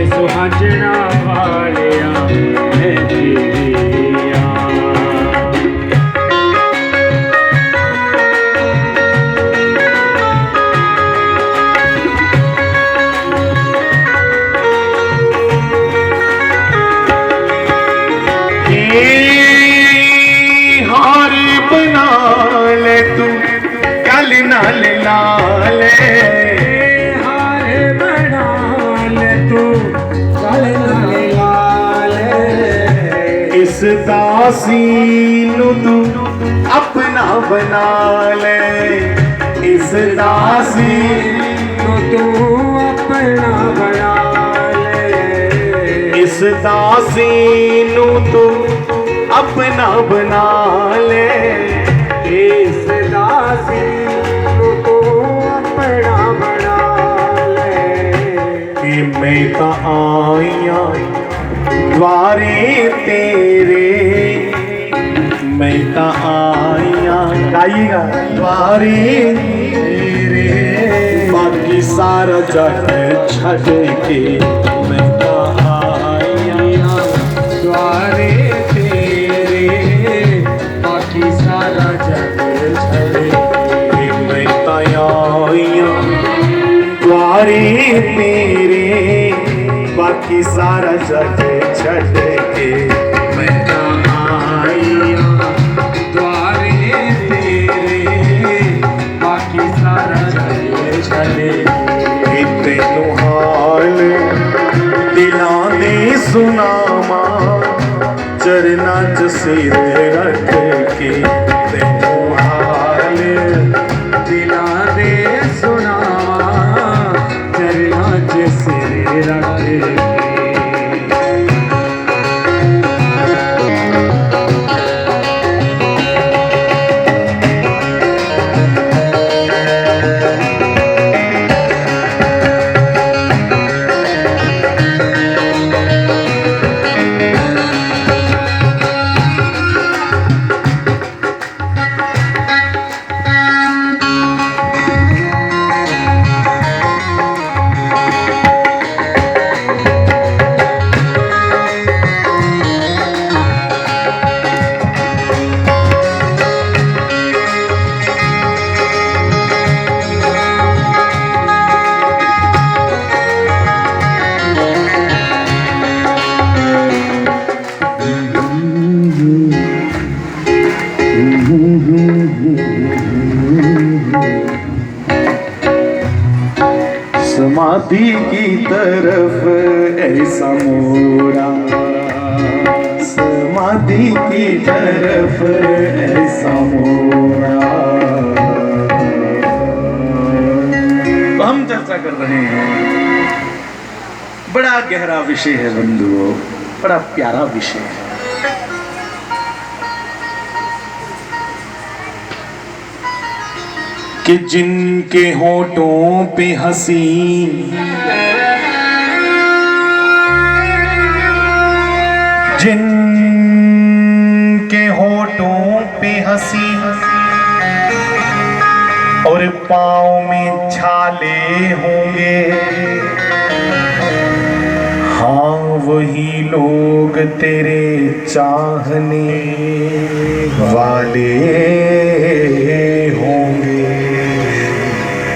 सुहाजना वालिया है जीविया। हार बना ले तू कल नाल लाले, हार बना ले तू कल नाल लाले। इस दासी नू तू अपना बना ले, इस दासी नू तू अपना बना ले, इस दासी नू तू अपना बना ले, इस दासी नू तू अपना बना ले। कि मैं तां आईया द्वारे तेरे, मैं तां आईया गाइएगा द्वारे तेरे, बाकी सारा जग छड़ के मैं तां आईया द्वारे तेरे, बाकी सारा जग छड़े। मैं तां आईया द्वारे तेरे, बाकी सारा जग छड़ के मैं तां आईया द्वारे तेरे, बाकी सारा जग छड़े। तेनू हाल दिलां दे सुनावा, चरना च सिर रख के, तेनू हाल दिलां दे सुनावा, चरना च सिर रख के। समाधि की तरफ ऐसा मोड़ा, समाधि की तरफ ऐसा मोड़ा। तो हम चर्चा कर रहे हैं, बड़ा गहरा विषय है बंधुओं, बड़ा प्यारा विषय है। कि जिनके होठों पे हंसी, जिनके होठों पे हंसी और पाँव में छाले होंगे, हाँ वही लोग तेरे चाहने वाले होंगे।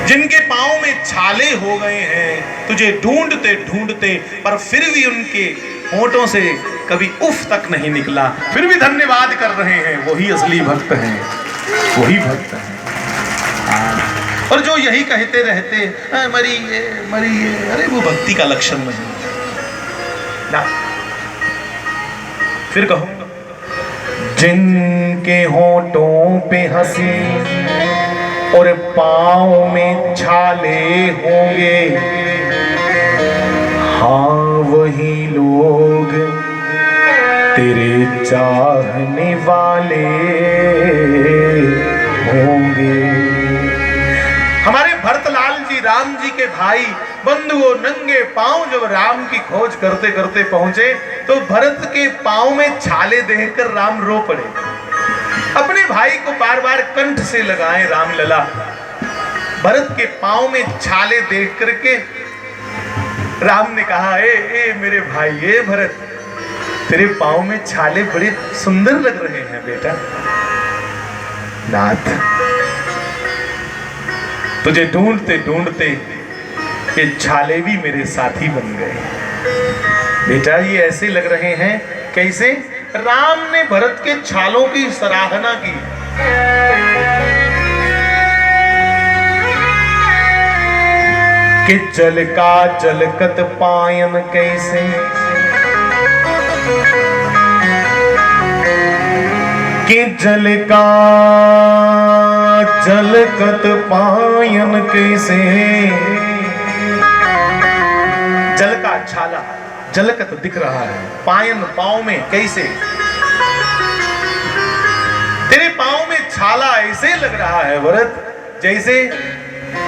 जिनके पाँव में छाले हो गए हैं तुझे ढूंढते ढूंढते, पर फिर भी उनके होठों से कभी उफ तक नहीं निकला, फिर भी धन्यवाद कर रहे हैं, वही असली भक्त हैं, वही भक्त हैं। और जो यही कहते रहते मरिए मरिए, अरे वो भक्ति का लक्षण नहीं ना। फिर कहो, जिनके होठों पे हंसी और पाँव में छाले होंगे, हाँ वही लोग तेरे चाहने वाले होंगे। हमारे भरतलाल जी राम जी के भाई बंधुओं नंगे पांव जब राम की खोज करते करते पहुंचे तो भरत के पांव में छाले देखकर राम रो पड़े। अपने भाई को बार बार कंठ से लगाए राम लला। भरत के पांव में छाले देख करके राम ने कहा, ए मेरे भाई, ए भरत, तेरे पाँव में छाले बड़े सुंदर लग रहे हैं बेटा। नाथ, तुझे ढूंढते ढूंढते ये छाले भी मेरे साथी बन गए। बेटा ये ऐसे लग रहे हैं, कैसे? राम ने भरत के छालों की सराहना की। कि जल का जलकत पायन कैसे, कि जल का जलकत पायन कैसे, जल का छाला जलकत दिख रहा है, पायन पांव में कैसे, तेरे पांव में छाला ऐसे लग रहा है भरत जैसे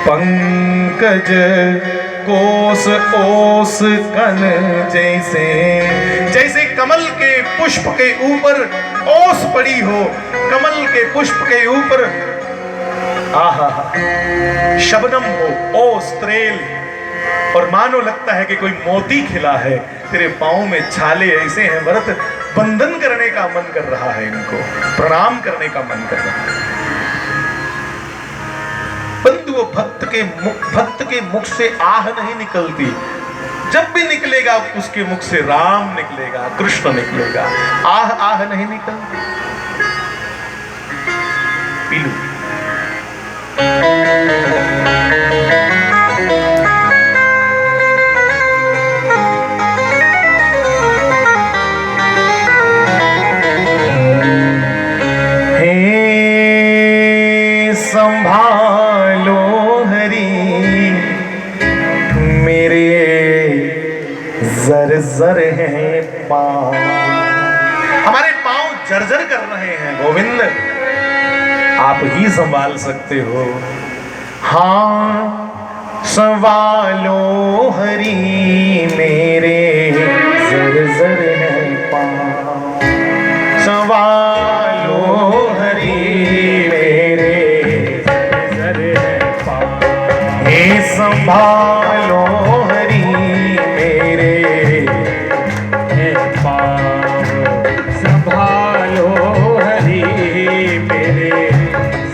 पंकज कोस ओस कन जैसे, जैसे कमल के पुष्प के ऊपर ओस पड़ी हो, कमल के पुष्प के ऊपर आहा शबनम हो, ओस त्रेल, और मानो लगता है कि कोई मोती खिला है। तेरे पांव में छाले ऐसे हैं भरत, वंदन करने का मन कर रहा है, इनको प्रणाम करने का मन कर रहा है। परंतु वो भक्त के मुख से आह नहीं निकलती। जब भी निकलेगा उसके मुख से राम निकलेगा, कृष्ण निकलेगा, आह आह नहीं निकलती। पीलू संभालो हरी मेरे जर हैं पाँव, हमारे पाँव जर्जर कर रहे हैं गोविंद, आप ही संभाल सकते हो। हाँ संभालो हरी मेरे जर हैं पाँव, संभालो हरी संभालो हरी मेरे पाँव, संभालो हरी मेरे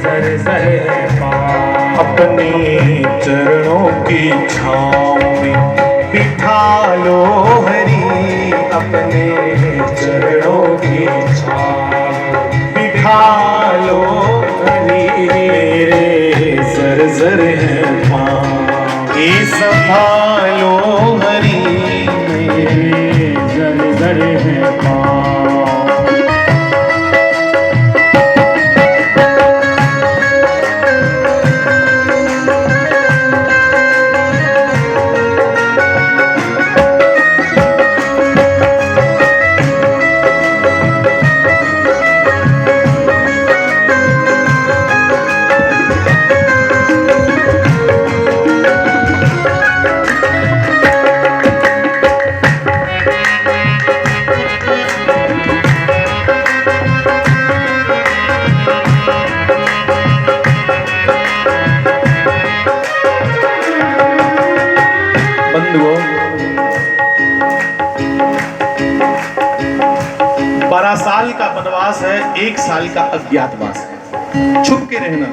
जर है पाँव। अपने चरणों की छाँव में बिठा लो हरी, अपने चरणों की छाँव बिठा लो हरी मेरे जर है पाँव। ये संभालो हरी मेरे जर है पाँव। बंधुओं, 12 साल का वनवास है, 1 साल का अज्ञातवास है, छुप के रहना।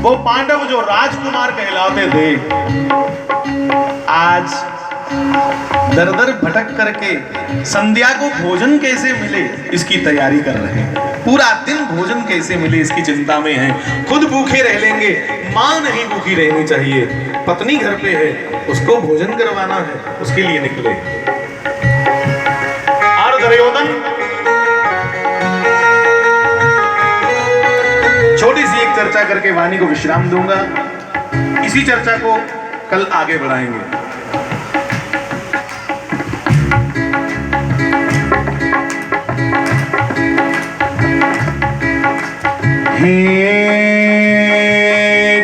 वो पांडव जो राजकुमार कहलाते थे, आज दर दर भटक करके संध्या को भोजन कैसे मिले इसकी तैयारी कर रहे हैं। पूरा दिन भोजन कैसे मिले इसकी चिंता में हैं। खुद भूखे रह लेंगे, माँ नहीं भूखी रहनी चाहिए, पत्नी घर पे है, उसको भोजन करवाना है, उसके लिए निकले। और दुर्योधन छोटी सी एक चर्चा करके वाणी को विश्राम दूंगा, इसी चर्चा को कल आगे बढ़ाएंगे।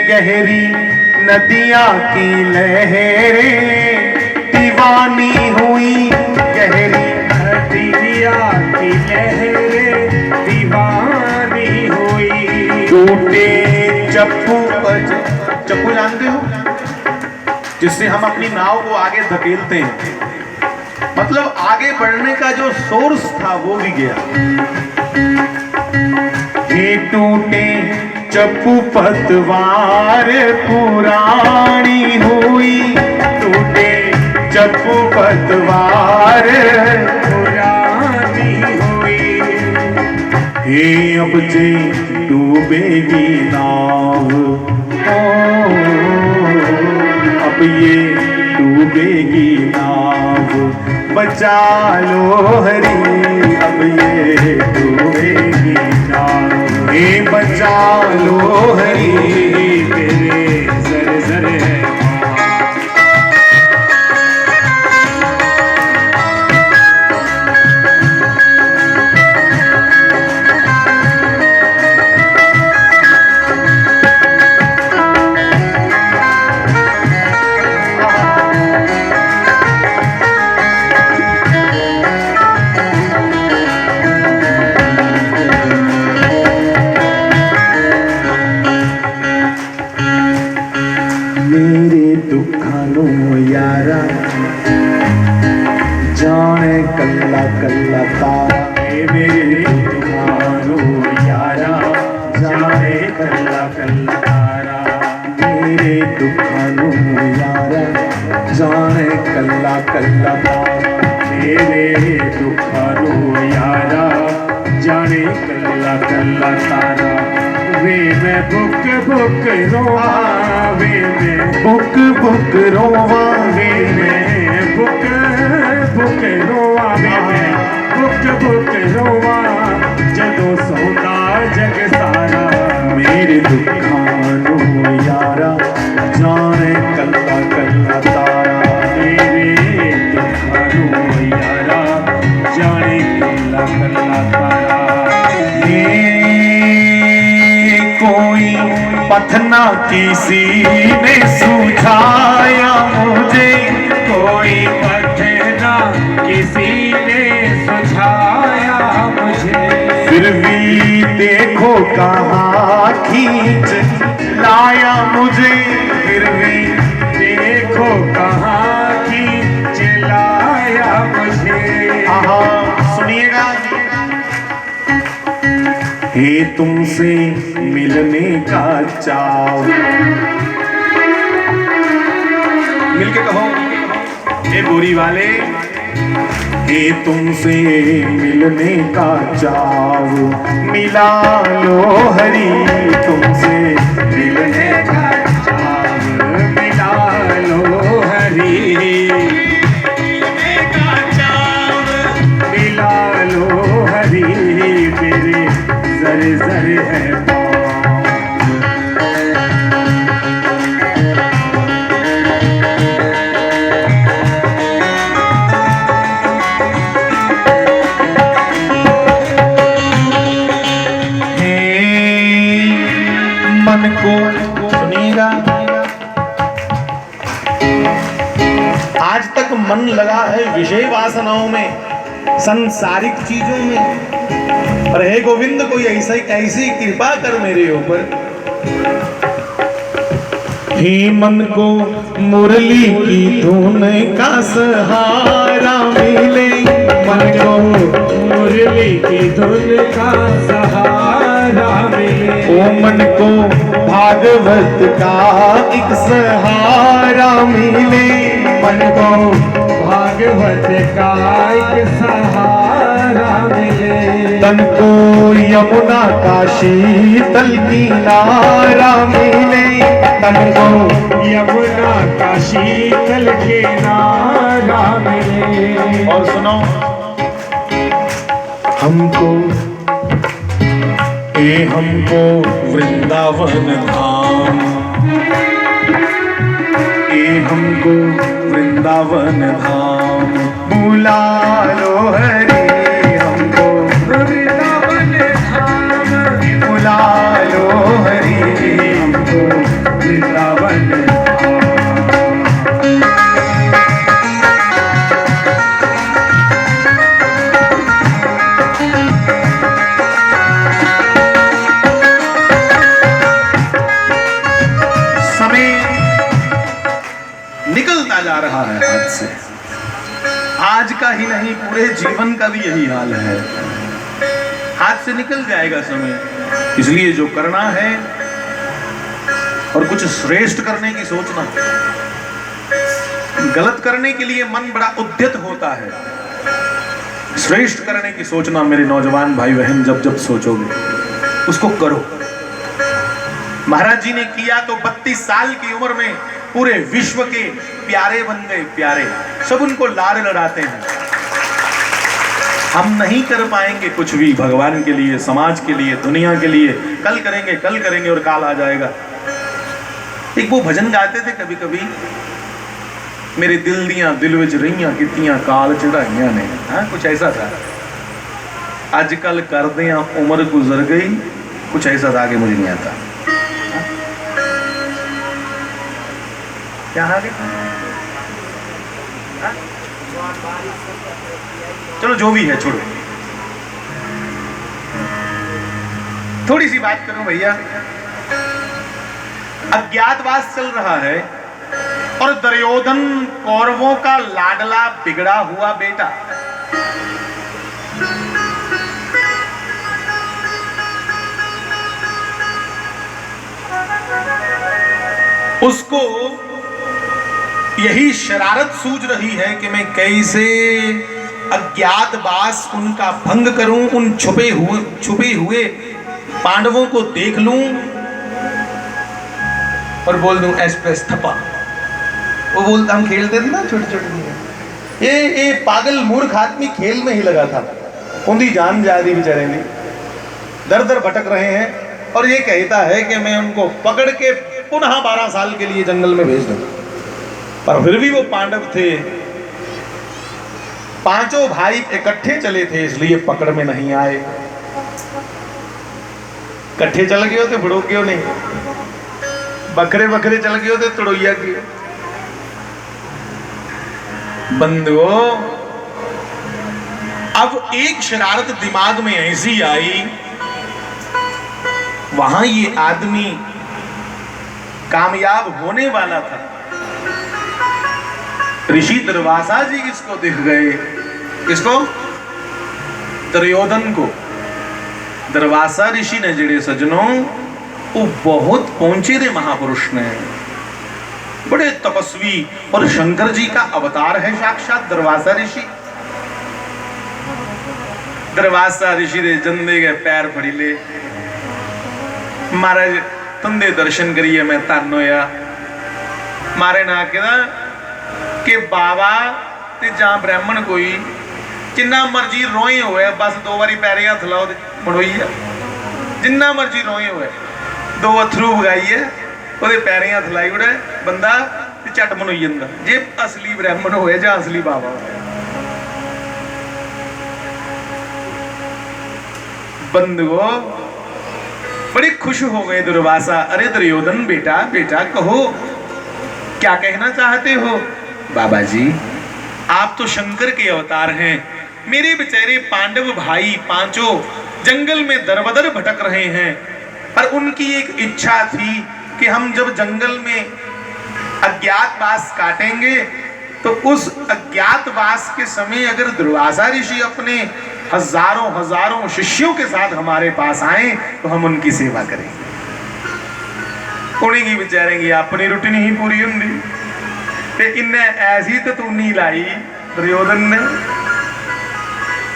गहरी नदियाँ की लहरें दीवानी हुई, गहरी नदियाँ की लहरें दीवानी हुई। टूटे चप्पू चप्पू जानते हो, जिससे हम अपनी नाव को आगे धकेलते हैं, मतलब आगे बढ़ने का जो सोर्स था वो भी गया। ये टूटे चप्पू पतवार पुरानी हुई, टूटे चप्पू पतवार पुरानी हुई। हे अब जे डूबेगी नाव, अब ये डूबेगी नाव, बचा लो हरी, अब ये डूबेगी नाव, हे बचा लो हरी, तेरे जर जर है मेरे दुखानो यारा, जाने कल्ला कल्ला तारा, मेरे तुम्हारो यारा, जाने कल्ला कल्ला तारा। मेरे दुखानो यारा, जाने कल्ला कल्ला तारा, मेरे दुखारो यारा, जाने कल्ला कल्ला तारा। वे मैं बुक बुक रोवा, वे मैं बुक बुक रोवा, वे मैं बुक बुक रोवा, वे मैं बुक बुक रोवा, जदों सौंदा जग सारा। मेरे दुखानो यारा, जाने कल्ला कल्ला तारा, मेरे दुखारो यारा, जाने कल्ला कल्ला तारा। कोई पथना किसी ने सुझाया मुझे, कोई पथना किसी ने सुझाया मुझे, फिर भी देखो कहाँ खींच लाया मुझे, फिर भी देखो कहाँ खींच लाया मुझे। आहा सुनिएगा। हे तुमसे मिलने का चाव, मिलके कहो, हे गोरी वाले, हे तुमसे मिलने का चाव, मिला लो हरी, तुमसे मिलने का चाव मिला लो हरी, मिलने का चाव, मिला लो हरी, मेरे जर जर है पाँव। मन को सुनिएगा, आज तक मन लगा है विषय वासनाओं में, संसारिक चीजों में, पर हे गोविंद कोई ऐसी कृपा कर मेरे ऊपर। हे मन को मुरली की धुन का सहारा मिले, मन को मुरली की धुन का सहारा मिले, ओ मन को भागवत का एक सहारा मिले, मन को भागवत का एक सहारा मिले, तन को यमुना का शीतल किनारा मिले, तन को यमुना का शीतल किनारा मिले। और सुनो, हमको हमको वृंदावन धाम, हमको वृंदावन धाम, बुला लो हरे, हमको वृंदावन धाम, बुला लो हरे, हमको वृंदावन धाम। समय निकलता जा रहा है हाथ से। आज का ही नहीं, पूरे जीवन का भी यही हाल है, हाथ से निकल जाएगा समय। इसलिए जो करना है और कुछ श्रेष्ठ करने की सोचना, गलत करने के लिए मन बड़ा उद्यत होता है, श्रेष्ठ करने की सोचना मेरे नौजवान भाई बहन जब जब सोचोगे उसको करो। महाराज जी ने किया तो 32 साल की उम्र में पूरे विश्व के प्यारे बन गए, प्यारे, सब उनको लाड लड़ाते हैं। हम नहीं कर पाएंगे कुछ भी भगवान के लिए, समाज के लिए, दुनिया के लिए। कल करेंगे और काल आ जाएगा। एक वो भजन गाते थे कभी कभी, मेरे दिल दियां दिल विच रहियां कितियां काल चढ़ाइयां ने, हाँ कुछ ऐसा था। आजकल कर दियां उम्र गुजर गई, कुछ ऐसा था, आगे मुझे नहीं आता। क्या आगे? चलो जो भी है छोड़ो, थोड़ी सी बात करूं भैया। अज्ञातवास चल रहा है और दुर्योधन कौरवों का लाडला बिगड़ा हुआ बेटा, उसको यही शरारत सूझ रही है कि मैं कैसे अज्ञातवास उनका भंग करूं, उन छुपे हुए पांडवों को देख लूं और बोल दूं एक्सप्रेस थप्पा। वो बोलता, हम खेलते थे ना छोटे छोटे, ये पागल मूर्ख आदमी खेल में ही लगा था, उनकी जान जा रही बेचारे ने, दर दर भटक रहे हैं और ये कहता है कि मैं उनको पकड़ के पुनः 12 साल के लिए जंगल में भेज दूं। पर फिर भी वो पांडव थे, पांचों भाई इकट्ठे चले थे, इसलिए पकड़ में नहीं आए। इकट्ठे चल गए होते बड़ो क्यों नहीं, बकरे बकरे चल गए होते तड़ोइया क्यों। बंधुओं, अब एक शरारत दिमाग में ऐसी आई, वहां ये आदमी कामयाब होने वाला था। ऋषि दुर्वासा जी किसको दिख गए? किसको? दुर्योधन को। दुर्वासा ऋषि ने जड़े सज्जनों, वो बहुत पहुंचे थे महापुरुष ने, बड़े तपस्वी, और शंकर जी का अवतार है साक्षात दुर्वासा ऋषि। दुर्वासा ऋषि दे जंदे के पैर फड़ी ले, महाराज तुंदे दर्शन करिए मैं धन होया। मारे ना कि बाबा ते जां ब्राह्मण कोई जिन्ना मर्जी रोए होए, बस 2 बारी पैरे हथ लाओ मनोइए, जिन्ना मर्जी रोए होए 2 अथरू बगाइए ਉਹਦੇ ਪੈਰੇ ਹੱਥ ਲਾਈ ਉੜੇ ਬੰਦਾ ਤੇ ਝੱਟ ਮਨੋਈ ਜਾਂਦਾ, ਜੇ ਅਸਲੀ ਬ੍ਰਾਹਮਣ ਹੋਏ ਜਾਂ ਅਸਲੀ ਬਾਬਾ ਹੋਏ। बंधुओं, बड़ी खुश हो गए दुर्वासा। अरे दुर्योधन बेटा, बेटा कहो क्या कहना चाहते हो? बाबा जी आप तो शंकर के अवतार हैं, मेरे बेचारे पांडव भाई पांचों जंगल में दरबदर भटक रहे हैं, पर उनकी एक इच्छा थी कि हम जब जंगल में अज्ञातवास काटेंगे तो उस अज्ञातवास के समय अगर दुर्वासा ऋषि अपने हजारों हजारों शिष्यों के साथ हमारे पास आए तो हम उनकी सेवा करेंगे। उन्हीं बेचारे की अपनी रोटी नहीं पूरी होंगी, ते इन्हें ऐसी ततूनी लाई दुर्योधन ने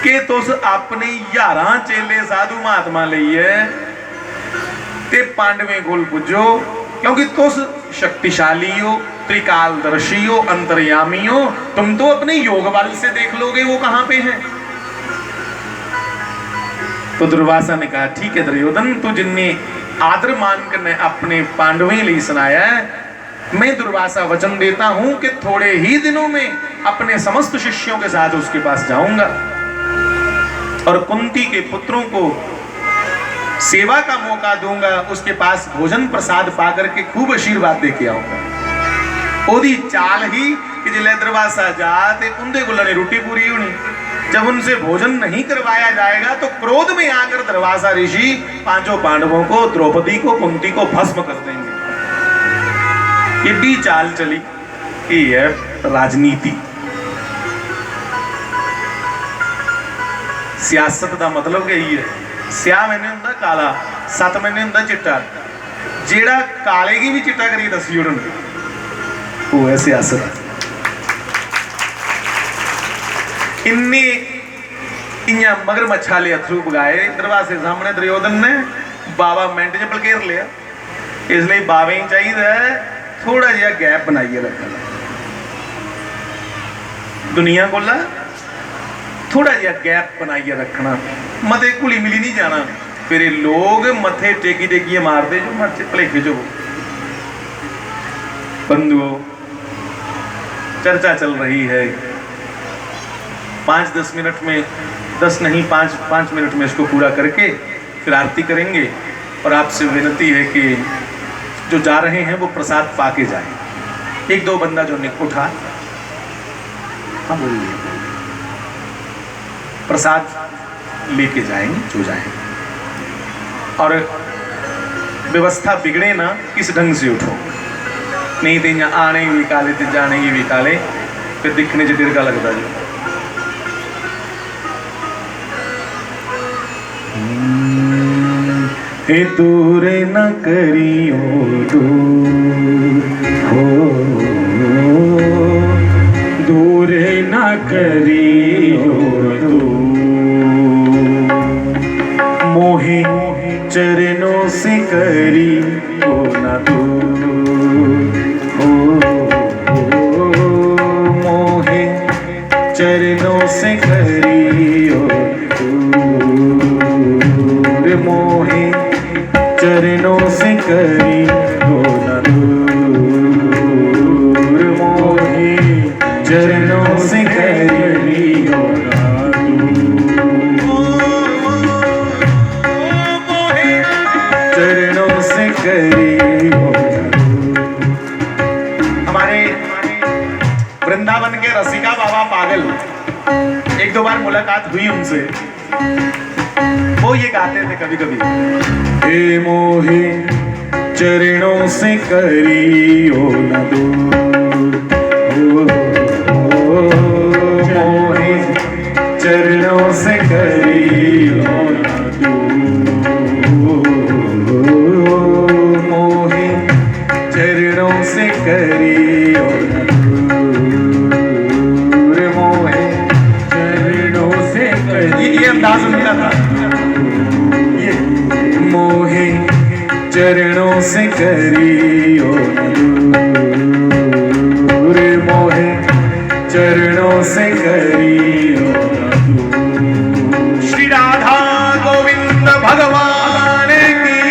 कि तुस अपने 11 चेले साधु महात्मा लईए ते पांडवें कोल पुजो, क्योंकि तुस शक्तिशाली हो, त्रिकालदर्शी हो, अंतर्यामी हो, तुम तो अपने योग बल से देख लोगे वो कहां पे है। तो दुर्वासा ने कहा ठीक है दुर्योधन, तू जिन्ने आदर मान कर ने अपने पांडवें लिए सुनाया है, मैं दुर्वासा वचन देता हूं कि थोड़े ही दिनों में अपने समस्त शिष्यों के साथ उसके पास जाऊंगा और कुंती के पुत्रों को सेवा का मौका दूंगा, उसके पास भोजन प्रसाद पा करके खूब आशीर्वाद दे के आऊंगा। ओदी चाल ही कि जिले दुर्वासा जाते उनके गुल्ला ने रोटी पूरी होनी, जब उनसे भोजन नहीं करवाया जाएगा तो क्रोध में आकर दुर्वासा ऋषि पांचों पांडवों को, द्रौपदी को, कुंती को भस्म कर देंगे। ये भी चाल चली कि है राजनीति। सियासत का मतलब यही है, स्या महीने होंगे काला, 7 महीने होंगे चिट्टा, जेड़ा काले की भी चिट्टा करिए दसी उड़न, वो है सियासत। इन्नी इया मगरमच्छा ले अथरू बगाए दरवाजे सामने दुर्योधन ने, बाबा मिनट च पलकेर लिया। इसलिए बावे ही चाहिए थोड़ा जिहा गैप बनाइए रखना, दुनिया को थोड़ा जिहा गैप बनाइए रखना, मते घुली मिली नहीं जाना, फिर लोग मथे टेकी टेकिए मारते जो मत भलेखे जो। बंधुओं, चर्चा चल रही है, 5-10 मिनट में, 10 नहीं 5 मिनट में इसको पूरा करके फिर आरती करेंगे। और आपसे विनती है कि जो जा रहे हैं वो प्रसाद पाके जाएं। 1-2 बंदा जो उठा, हाँ बोलिए, प्रसाद लेके जाएंगे जो जाएंगे। और व्यवस्था बिगड़े ना, किस ढंग से उठो, नहीं तो यहाँ आने भी काले तो जाने भी काले, फिर दिखने से दिल का लगता जी। हे दूर न करियो दूर हो, दूर न करियो दूर, मोहे चरणों से करी हो न दूर हो, मोहे चरणों से करी हो दूर, मोहे चरणों से करी हो न दूर, मोहे चरणों से करी हो न दूर, मोहे चरणों से करी हो न दूर। हमारे वृंदावन के रसिका बाबा पागल, 1-2 बार मुलाकात हुई उनसे, वो ये गाते थे कभी कभी, हे मोहे चरणों से करी हो न दूर, मोहे चरणों से करी हो न दूर, मोहे चरणों से करी हो न दूर, मोहे चरणों से करी। ये अंदाज उनका था, मोहे चरणों से करी हो न दूर, मोहे चरणों से करी हो न दूर। श्री राधा गोविंद भगवान की।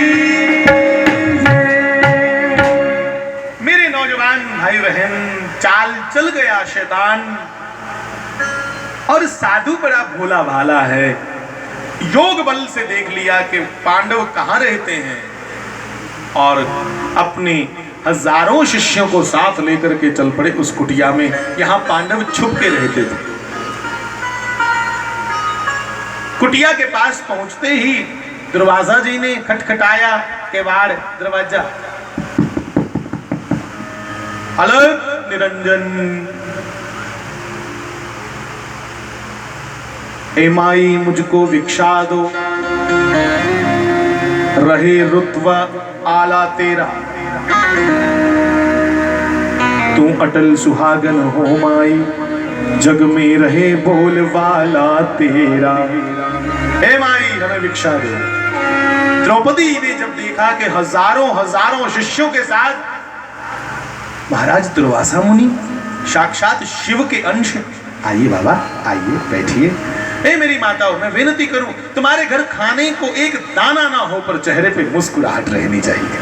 मेरे नौजवान भाई बहन, चाल चल गया शैतान, और साधु बड़ा भोला भाला है। योग बल से देख लिया कि पांडव कहाँ रहते हैं, और अपने हजारों शिष्यों को साथ लेकर के चल पड़े उस कुटिया में। यहाँ पांडव छुप के रहते थे। कुटिया के पास पहुंचते ही दुर्वासा जी ने खटखटाया केवाड़ दरवाजा। अलग निरंजन, ए माई मुझको भिक्षा दो, रहे रुत्वा आला तेरा, तू अटल सुहागन हो माई, जग में रहे बोल वाला तेरा। हे माई हमें भिक्षा दो। द्रौपदी ने जब देखा कि हजारों शिष्यों के साथ महाराज दुर्वासा मुनि साक्षात शिव के अंश, आइए बाबा आइए बैठिए। हे मेरी माताओं, मैं विनती करूं, तुम्हारे घर खाने को एक दाना ना हो पर चेहरे पे मुस्कुराहट रहनी चाहिए।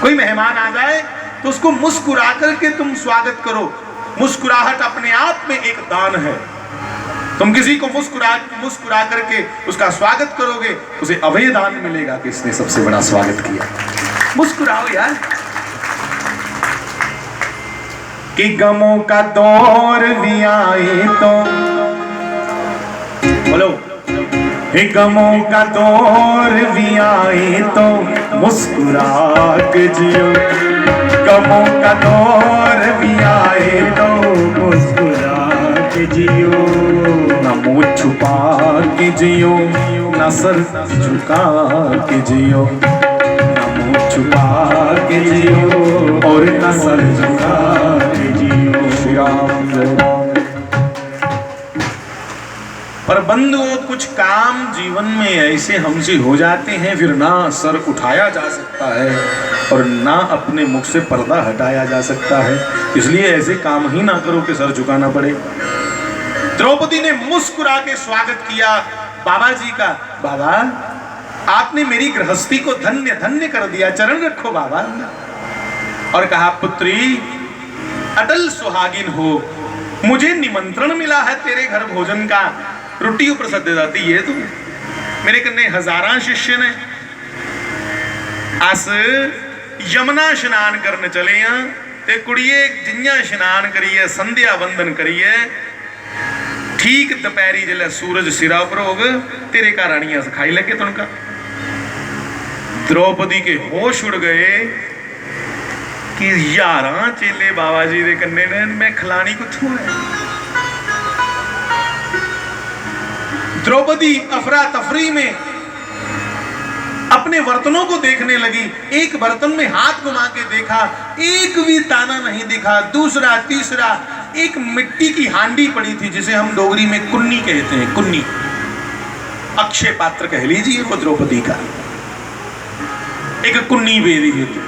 कोई मेहमान आ जाए तो उसको मुस्कुरा करके तुम स्वागत करो। मुस्कुराहट अपने आप में एक दान है। तुम किसी को मुस्कुरा करके उसका स्वागत करोगे, उसे अभय दान मिलेगा कि इसने सबसे बड़ा स्वागत किया। मुस्कुराओ यार। कि गमों का दौर भी आए तो बोलो, हे गमों का दौर भी आए तो मुस्कुरा के जियो, गमों का दौर भी आए तो छुपा के जियो, न सर झुका के जियो, न मुंह छुपा के जियो और न सर झुका के जियो। श्री राम जय राम। पर बंधुओं, कुछ काम जीवन में ऐसे हमसे हो जाते हैं, फिर ना सर उठाया जा सकता है और ना अपने मुख से पर्दा हटाया जा सकता है। इसलिए ऐसे काम ही ना करो कि सर झुकाना पड़े। द्रौपदी ने मुस्कुरा के स्वागत किया बाबा जी का। बाबा, आपने मेरी गृहस्थी को धन्य धन्य कर दिया, चरण रखो बाबा। और कहा, पुत्री अटल सुहागिन हो, मुझे निमंत्रण मिला है तेरे घर भोजन का, रोटी ऊपर सदे जाती है तू। मेरे कन्ने हजारां शिष्य ने, अस यमुना स्नान करने चले हैं ते कुड़िए जियां स्नान करिए, संध्या वंदन करिए, ठीक दोपहरी जिले सूरज सिरा पर होग तेरे घर आनिया सिखाई लगे तुनका। द्रौपदी के होश उड़ गए कि 11 चेले बाबा जी दे कन्ने ने, मैं खिलानी कुथों है। द्रौपदी अफरा तफरी में अपने बर्तनों को देखने लगी। एक बर्तन में हाथ घुमा के देखा, एक भी दाना नहीं दिखा। दूसरा, तीसरा, एक मिट्टी की हांडी पड़ी थी जिसे हम डोगरी में कुन्नी कहते हैं, कुन्नी, अक्षय पात्र कह लीजिए वो द्रौपदी का, एक कुन्नी बेदी थी।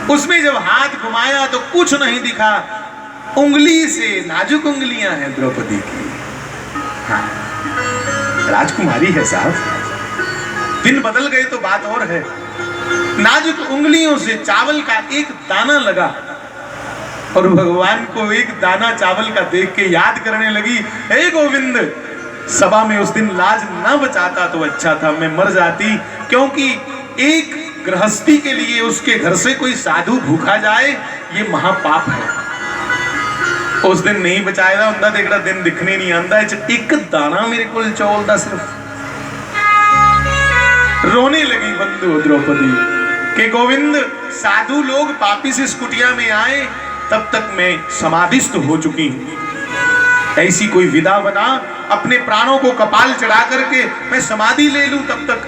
उसमें जब हाथ घुमाया तो कुछ नहीं दिखा। उंगली से, नाजुक उंगलियां हैं द्रौपदी की। हाँ, राजकुमारी है साहब, दिन बदल गए तो बात और है। नाजुक उंगलियों से चावल का एक दाना लगा और भगवान को एक दाना चावल का देख के याद करने लगी, हे गोविंद, सभा में उस दिन लाज ना बचाता तो अच्छा था, मैं मर जाती। क्योंकि एक गृहस्थी के लिए उसके घर से कोई साधु भूखा जाए, ये महापाप है। उस दिन नहीं बचाएगा उनका देखड़ा दिन दिखने नहीं आता। एक दाना मेरे को चौल दा सिर्फ। रोने लगी बंधु द्रौपदी कि गोविंद, साधु लोग वापिस इस कुटिया में आए तब तक मैं समाधिस्थ हो चुकी हूं। ऐसी कोई विदा बना, अपने प्राणों को कपाल चढ़ा करके मैं समाधि ले लूं, तब तक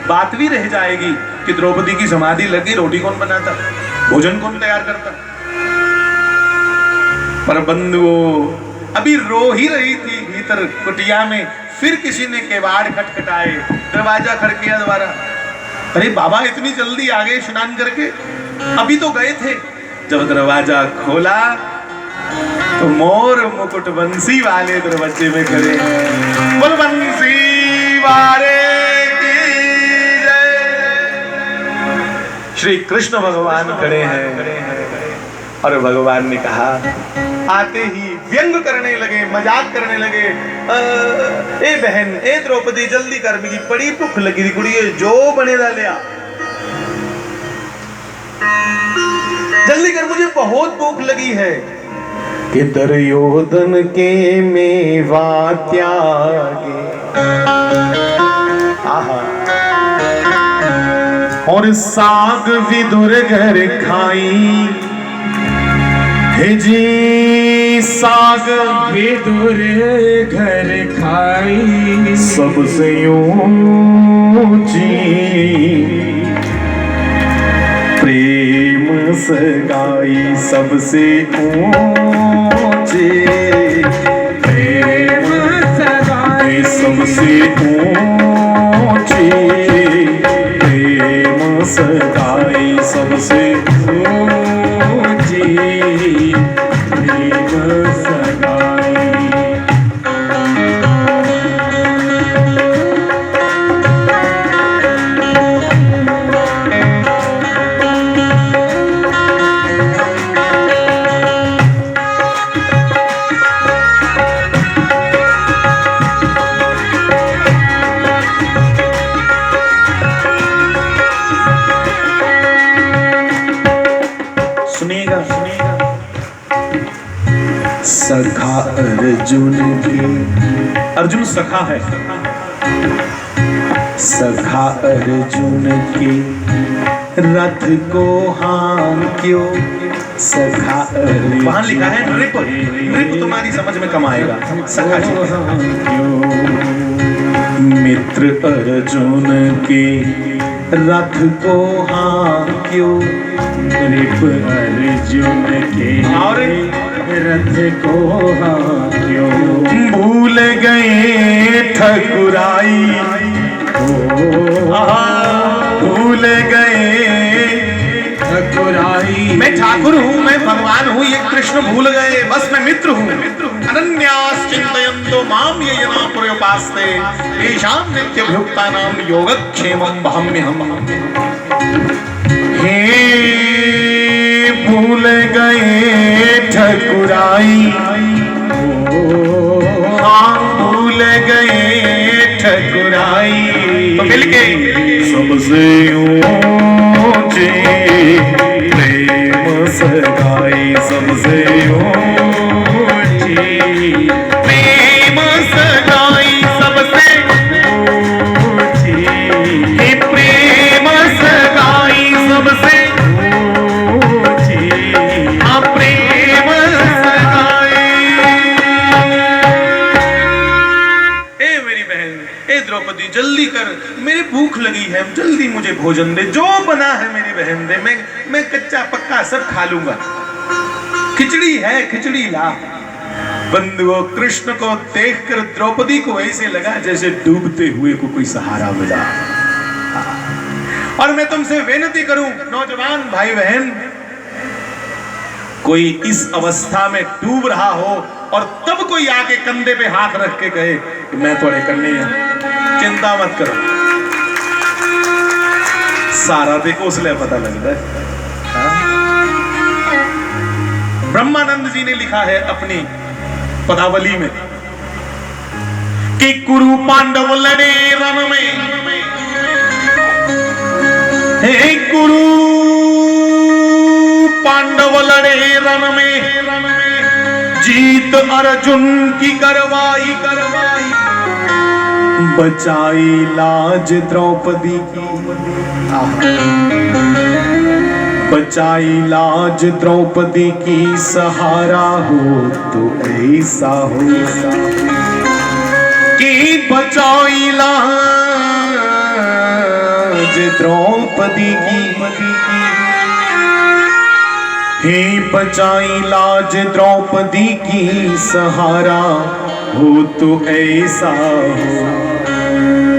बात भी रह जाएगी कि द्रौपदी की समाधि लगी, रोटी कौन बनाता, भोजन कौन तैयार करता। पर बंधुओं, अभी रो ही रही थी भीतर कुटिया में, फिर किसी ने केवाड़ खटखटाए, दरवाजा खड़किया दोबारा। अरे बाबा, इतनी जल्दी आ गए स्नान करके, अभी तो गए थे। जब दरवाजा खोला तो मोर मुकुट बंसी वाले दरवाजे में खड़े हैं। बोल बंसी वाले की जय। श्री कृष्ण भगवान खड़े हैं और भगवान ने कहा, आते ही व्यंग करने लगे, मजाक करने लगे, ए बहन, ए द्रौपदी, जल्दी कर, मेरी बड़ी भूख लगी थी, कुड़िए जो बनेगा लिया, जल्दी कर, मुझे बहुत भूख लगी है। कि दुर्योधन के मेवा त्यागे, आहा, और साग विदुर घर खाई, जी साग विदुर घर खाई, सबसे ऊंची प्रेम सगाई, सबसे ऊंची प्रेम सगाई, सबसे ऊंची प्रेम सगाई, सबसे ऊंची प्रेम सगाई। सखा अर्जुन की, अर्जुन सखा है, सखा अर्जुन की रथ को हां क्यों सखा वहां लिखा है नृप। नृप तुम्हारी समझ में कम आएगा, सखा जी मित्र अर्जुन के रथ को हांक्यो, नृप अर्जुन के और रथ को हांक्यो, भूल गए ठकुराई, भूल गए ठकुराई। मैं ठाकुर हूँ, मैं भगवान हूँ, ये कृष्ण भूल गए, बस मैं मित्र हूँ। अनन्यास चिन्तयन्तो माम ये जना पर्युपास्ते येषां नित्यभुक्तानां योगक्षेमं वहाम्यहम्। हे भूल गए ठकुराई, हाँ भूल गए ठकुराई। तो मिलके सबसे ऊंचे प्रेम सगाई, सबसे ऊंची प्रेम सगाई, सबसे ऊंची हे प्रेम सगाई, सबसे ऊंची हाँ प्रेम सगाई। ए मेरी बहन, ए द्रौपदी जल्दी कर, मेरी भूख लगी है, जल्दी मुझे भोजन दे, जो बना है मेरी बहन दे, मैं कच्चा पक्का सब खा लूंगा। खिचड़ी है, खिचड़ी ला। बंधुओं, कृष्ण को देखकर द्रौपदी को ऐसे लगा जैसे डूबते हुए को कोई सहारा मिला। और मैं तुमसे विनती करूं नौजवान भाई बहन, कोई इस अवस्था में डूब रहा हो और तब कोई आके कंधे पे हाथ रख के कहे कि मैं थोड़े करने हैं, चिंता मत करो, सारा देखो उसले पता लगता है। ब्रह्मानंद जी ने लिखा है अपनी पदावली में कि कुरु पांडव लड़े रण में, हे कुरु पांडव लड़े रण में, जीत अर्जुन की करवाई, बचाई लाज द्रौपदी की, बचाई लाज द्रौपदी की, सहारा हो तो ऐसा हो कि बचाई लाज द्रौपदी की, हे बचाई लाज द्रौपदी की, सहारा हो तो ऐसा हो।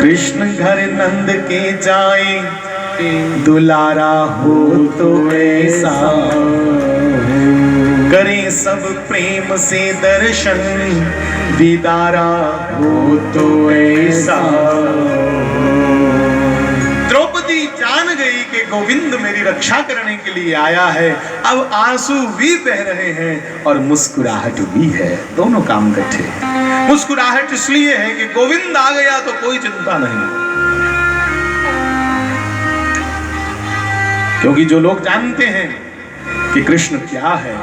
कृष्ण घर नंद के जाए, दुलारा हो तो ऐसा हो। करे सब प्रेम से दर्शन, दीदारा हो तो ऐसा हो। द्रौपदी जान गई कि गोविंद मेरी रक्षा करने के लिए आया है। अब आंसू भी बह रहे हैं और मुस्कुराहट भी है, दोनों काम इकट्ठे हैं। मुस्कुराहट इसलिए है कि गोविंद आ गया तो कोई चिंता नहीं, क्योंकि जो लोग जानते हैं कि कृष्ण क्या है,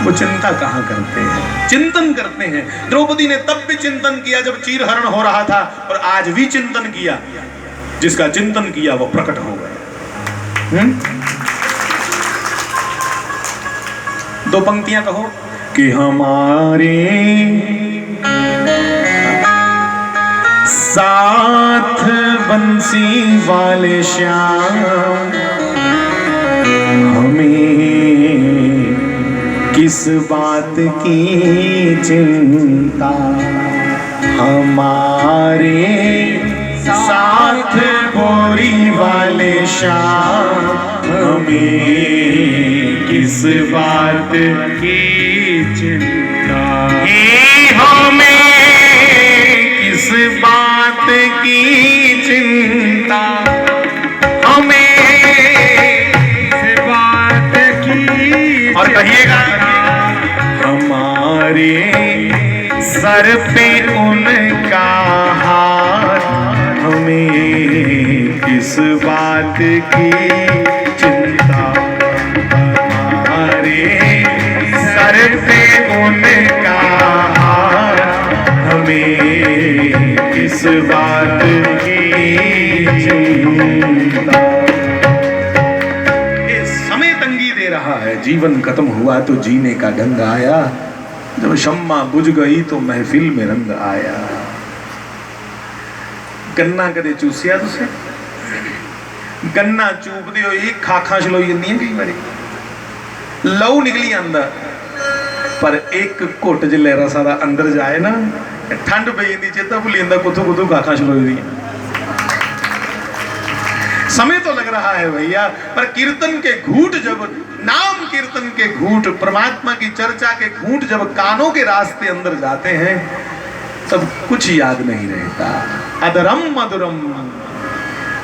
वो चिंता कहां करते हैं, चिंतन करते हैं। द्रौपदी ने तब भी चिंतन किया जब चीरहरण हो रहा था, और आज भी चिंतन किया। जिसका चिंतन किया वो प्रकट हो गया। दो पंक्तियां कहो कि हमारे साथ बंसी वाले श्याम, हमें किस बात की चिंता, हमारे साथ बोरी वाले श्याम, हमें किस बात की चिंता, हमें किस बात की चिंता, हमें किस बात की, और कहिएगा हमारे सर पे उनका हाथ, हमें किस बात की चिंता, हमारे सर पे उनका हाथ, हमें किस बात की चिंता। ये समय तंगी दे रहा है, जीवन जीवन खत्म हुआ तो जीने का ढंग आया, जब शम्मा बुझ गई तो महफिल में रंग आया। गन्ना कदे चूसिया तुसे? गन्ना चूपदे हो एक खाखा छलोई जंदियां कई बारी, लहू निकली अंदर, पर एक घुट जिले रसा दा अंदर जाए ना, ठंड पई जांदी, चेता भुल जांदा कुथों कुथों खाखा छलोई दी। समय तो लग रहा है भैया, पर कीर्तन के घूंट जब, नाम कीर्तन के घूंट, परमात्मा की चर्चा के घूंट जब कानों के रास्ते अंदर जाते हैं तब कुछ याद नहीं रहता। अधरम मधुरम,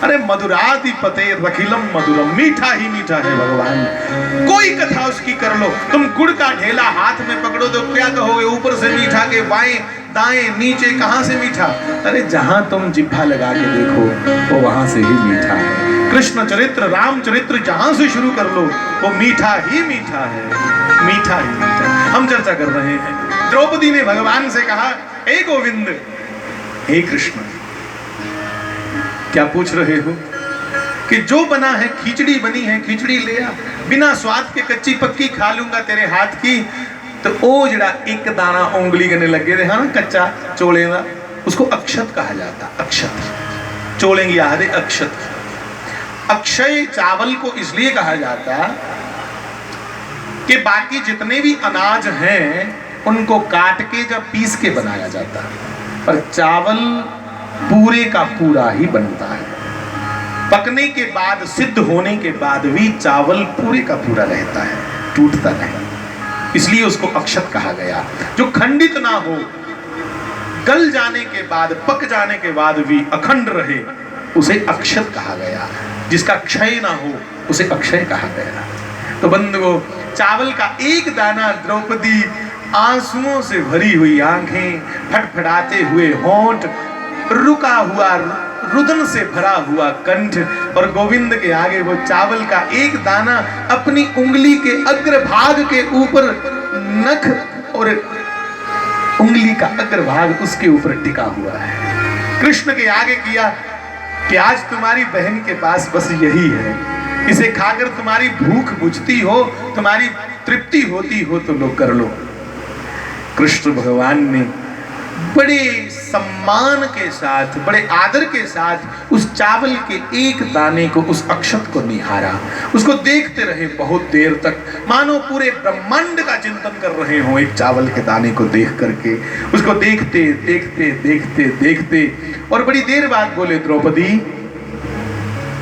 अरे मधुराति पते रखिलम मधुरम, मीठा ही मीठा है भगवान। कोई कथा उसकी कर लो, तुम गुड़ का ढेला हाथ में पकड़ो तो क्या कहोगे? ऊपर से मीठा के बाएं दाएं नीचे कहां से मीठा? अरे जहां तुम जिह्वा लगा के देखो वो वहां से ही मीठा है। कृष्ण चरित्र राम चरित्र जहां से शुरू कर लो वो मीठा ही मीठा है, मीठा ही मीठा। हम चर्चा कर रहे हैं, द्रौपदी ने भगवान से कहा, हे गोविंद, हे कृष्ण, क्या पूछ रहे हो? कि जो बना है, खिचड़ी बनी है, खिचड़ी ले आ, बिना स्वाद के कच्ची पक्की खा लूंगा तेरे हाथ की। तो वो जड़ा एक दाना उंगली करने लगे थे हाँ ना, कच्चा चोले का, उसको अक्षत कहा जाता। अक्षत, चोलेंगे आदे अक्षत। अक्षय चावल को इसलिए कहा जाता कि बाकी जितने भी अनाज हैं उनको काट के जब पीस के बनाया जाता है, पर चावल पूरे का पूरा ही बनता है। पकने के बाद, सिद्ध होने के बाद भी चावल पूरे का पूरा रहता है, टूटता नहीं, इसलिए उसको अक्षत कहा गया। जो खंडित ना हो, गल जाने के बाद, पक जाने के बाद भी अखंड रहे, उसे अक्षत कहा गया। जिसका क्षय ना हो उसे अक्षय कहा गया। तो बंधुओं, चावल का एक दाना, द्रौपदी आंसुओं से भरी हुई आंखें, फटफटाते हुए होंठ, रुका हुआ रुदन से भरा हुआ कंठ, और गोविंद के आगे वो चावल का एक दाना अपनी उंगली के अग्रभाग के ऊपर, नख और उंगली का अग्रभाग उसके ऊपर टिका हुआ है। कृष्ण के आगे किया कि आज तुम्हारी बहन के पास बस यही है, इसे खाकर तुम्हारी भूख बुझती हो, तुम्हारी तृप्ति होती हो तो लो, कर लो। कृष्ण भगवान ने बड़े सम्मान के साथ, बड़े आदर के साथ उस चावल के एक दाने को, उस अक्षत को निहारा, उसको देखते रहे बहुत देर तक, मानो पूरे ब्रह्मांड का चिंतन कर रहे हो एक चावल के दाने को देख करके। उसको देखते देखते देखते देखते और बड़ी देर बाद बोले, द्रौपदी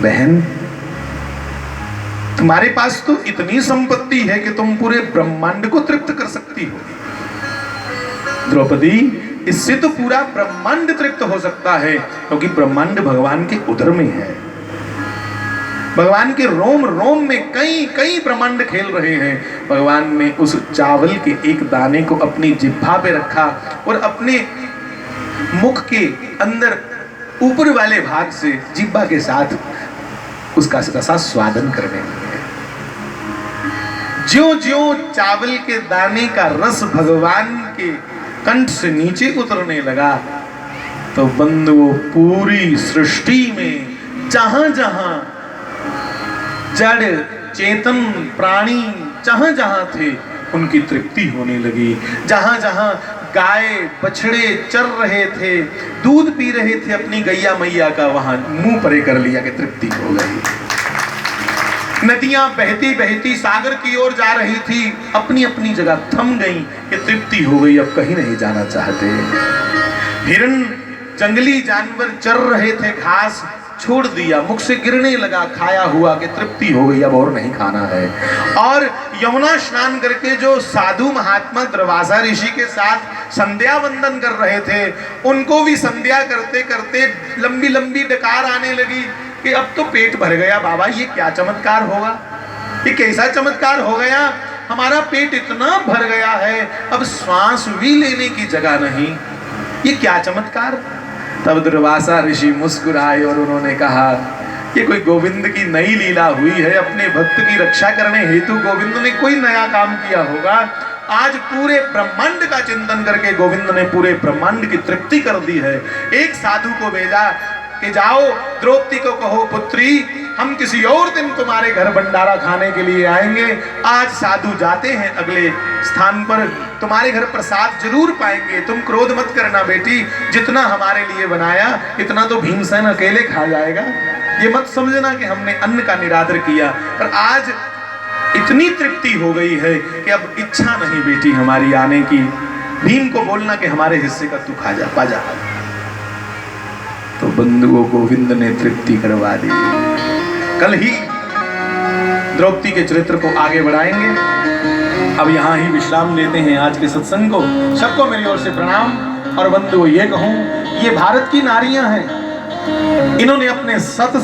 बहन, तुम्हारे पास तो इतनी संपत्ति है कि तुम पूरे ब्रह्मांड को तृप्त कर सकती हो। द्रौपदी, इससे तो पूरा ब्रह्मांड तृप्त हो सकता है, क्योंकि ब्रह्मांड भगवान के उदर में है। भगवान के रोम रोम में कई कई ब्रह्मांड खेल रहे हैं। भगवान ने उस चावल के एक दाने को अपनी जिह्वा पे रखा और अपने मुख के अंदर ऊपर वाले भाग से जिह्वा के साथ उसका रसा स्वादन करने लगे। ज्यों ज्यों चावल के दाने का रस भगवान के कंठ से नीचे उतरने लगा, तो बंधुओं, पूरी सृष्टि में जहां जहां जड़ चेतन प्राणी जहां जहां थे उनकी तृप्ति होने लगी। जहां जहां गाय बछड़े चर रहे थे, दूध पी रहे थे अपनी गैया मैया का, वहां मुंह परे कर लिया कि तृप्ति हो गई। नदियां बहती बहती सागर की ओर जा रही थी, अपनी अपनी जगह थम गई कि तृप्ति हो गई, अब कहीं नहीं जाना चाहते। हिरण, जंगली जानवर चर रहे थे, घास छोड़ दिया, मुख से गिरने लगा खाया हुआ कि तृप्ति हो गई, अब और नहीं खाना है। और यमुना स्नान करके जो साधु महात्मा द्रवासा ऋषि के साथ संध्या वंदन कर रहे थे, उनको भी संध्या करते करते लंबी लंबी डकार आने लगी कि अब तो पेट भर गया बाबा, ये क्या चमत्कार होगा, ये कैसा चमत्कार हो गया, हमारा पेट इतना भर गया है, अब श्वास भी लेने की जगह नहीं, ये क्या चमत्कार। तब दुर्वासा ऋषि मुस्कुराए और उन्होंने कहा, ये कोई गोविंद की नई लीला हुई है, अपने भक्त की रक्षा करने हेतु गोविंद ने कोई नया काम किया होगा। आज पूरे ब्रह्मांड का चिंतन करके गोविंद ने पूरे ब्रह्मांड की तृप्ति कर दी है। एक साधु को भेजा कि जाओ द्रौपदी को कहो, पुत्री हम किसी और दिन तुम्हारे घर भंडारा खाने के लिए आएंगे। आज साधु जाते हैं अगले स्थान पर, तुम्हारे घर प्रसाद जरूर पाएंगे। तुम क्रोध मत करना बेटी, जितना हमारे लिए बनाया इतना तो भीमसेन अकेले खा जाएगा। ये मत समझना कि हमने अन्न का निरादर किया, पर आज इतनी तृप्ति हो गई है कि अब इच्छा नहीं बेटी हमारी आने की। भीम को बोलना कि हमारे हिस्से का तू खा जा, पा जा। तो बंधुओं गोविंद ने तृप्ति करवा दी। कल ही द्रौपदी के चरित्र को आगे बढ़ाएंगे। अब यहाँ ही विश्राम लेते हैं आज के सत्संग को। सबको मेरी ओर से प्रणाम। और बंधुओं ये कहूं, ये भारत की नारियां हैं, इन्होंने अपने सत